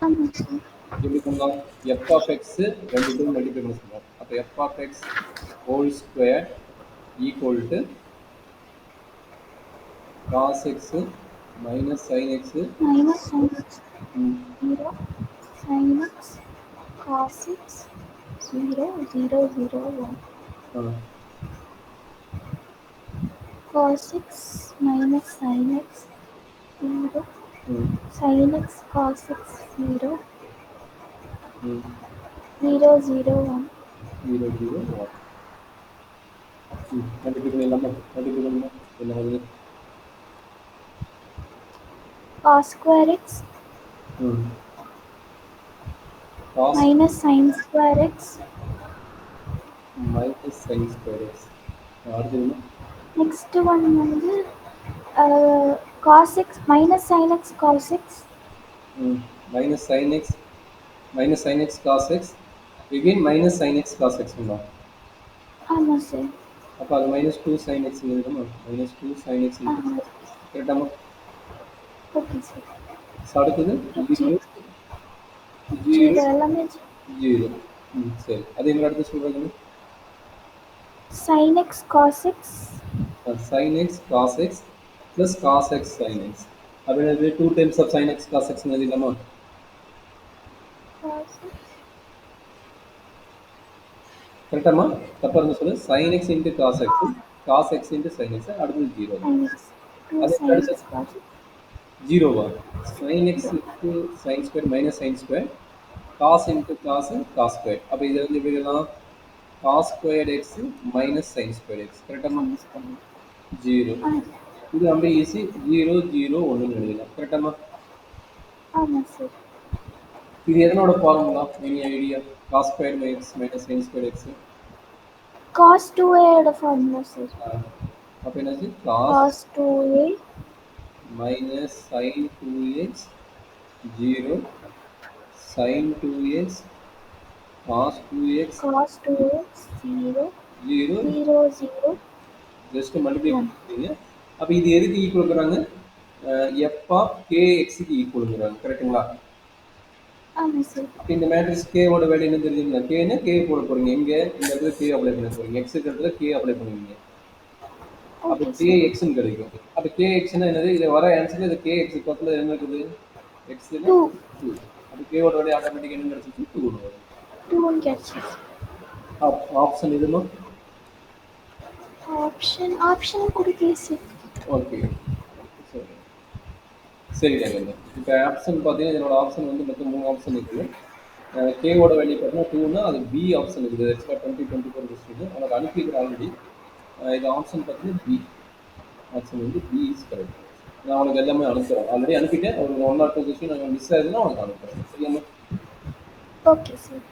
ஆமாம் சார். எப்படி பண்ணலாம்? எஃப் ஆஃப் எக்ஸ் ரெண்டு டைம் மல்டிப்ளை பண்ண சொல்லுவோம். அப்போ f of x whole square equal to cos x minus sine x minus sin x 0 sin x cos x 0 0 0 1 cos x minus sin x 0 sin x cos x 0 0 0 1 0 0 1 multiply பண்ணிடலாமா? Multiply பண்ணலாம். என்ன வருது? cos square x cos minus sin square x minus sine square x. அடுத்து என்ன? next one வந்து cos x minus sin x cos x minus sine x cos x again minus sine x cos x உண்டா? ஆமாம் sir. அப்போ அது minus two sine x எழுதணுமா? Minus two sine x கரெக்டாமா? Okay sir. அடுத்தது zero zero எல்லாமே zero. சரி, அதே மாதிரி அடுத்து சொல்றது sin x cos x sin x cos x plus cos x sin x. அப்படின்னா two times of sin x cos x எழுதிடலாமா? cos x கரெக்டாமா? தப்பா இருந்து சொல்லு. sin x into cos x cos x into sin x அடுத்தது zero. sin x 2 அது sin அடுத்து x cos x ஜீரோவா? sin x into sin square minus sin square cos into cos cos square. அப்போ இது வந்து எப்படி எழுதலாம்? cos squared x minus sin squared x. கரெக்டாமா? sin square zero. இது ரொம்ப ஈஸி. 0 0 1 எழுதலாம். கரெக்டாமா? ஆமாம் சார். இது எதனோட formula? Any idea? cos squared x minus sin squared x. cos 2a ஓட ஃபார்முலா சார். அப்போ என்னாச்சு? cos 2a minus sin 2x 0 sin 2x cos 2x cos 2x 0 0 0 0 just multiply பண்ணுறீங்க. அப்போ இது எதுக்கு ஈக்குவலுங்கிறாங்க? எஃப் ஆஃப் கே எக்ஸுக்கு ஈக்குவலுங்கிறாங்க. கரெக்டுங்களா? ஆமாம் சார். அப்போ இந்த மேட்ரிக்ஸ் கேவோட வேல்யூ என்ன தெரியுதுங்களா? கேன்னு கே போட போகிறீங்க. எங்கே? இந்த இடத்துல கே அப்ளை பண்ண போகிறீங்க. எக்ஸ் இடத்துல கே அப்ளை பண்ணுவீங்க. அப்போ ஓகே கே சார். எக்ஸ்ன்னு கிடைக்கும். அப்போ கே எக்ஸ்னா என்னது? இதை வர ஆன்சர் இது கே எக்ஸ் பக்கத்தில் என்ன இருக்குது? எக்ஸ்னா 2 2. அப்போ கேவோட வேல்யூ ஆட்டோமேட்டிக்காக என்ன கிடைச்சிச்சு? 2 வரும். 2 கிடைச்சிச்சு. ஆப்ஷன் இதுமா? ஆப்ஷன் கொடுக்கல சார். ஓகே, சரி சரி கேட்குங்க. இப்போ ஆப்ஷன் பார்த்தீங்கன்னா இதனோட ஆப்ஷன் வந்து மொத்தம் 3 ஆப்ஷன் இருக்குது. கேவோட வேல்யூ பார்த்தீங்கன்னா 2னா அது பி ஆப்ஷன் இருக்குது. ஆக்சுவலாக 2024 கொஸ்டின் உனக்கு அனுப்பிக்கிறேன் ஆல்ரெடி. இது ஆப்ஷன் பார்த்தீங்கன்னா பி ஆப்ஷன் வந்து பி இஸ் கரெக்ட். நான் உனக்கு எல்லாமே அனுப்புகிறேன். ஆல்ரெடி அனுப்பிட்டேன். ஒரு 1 or 2 கொஸ்டின் நாங்கள் மிஸ் ஆகுதுன்னா உனக்கு அனுப்புகிறேன். சரியாமா? Okay sir.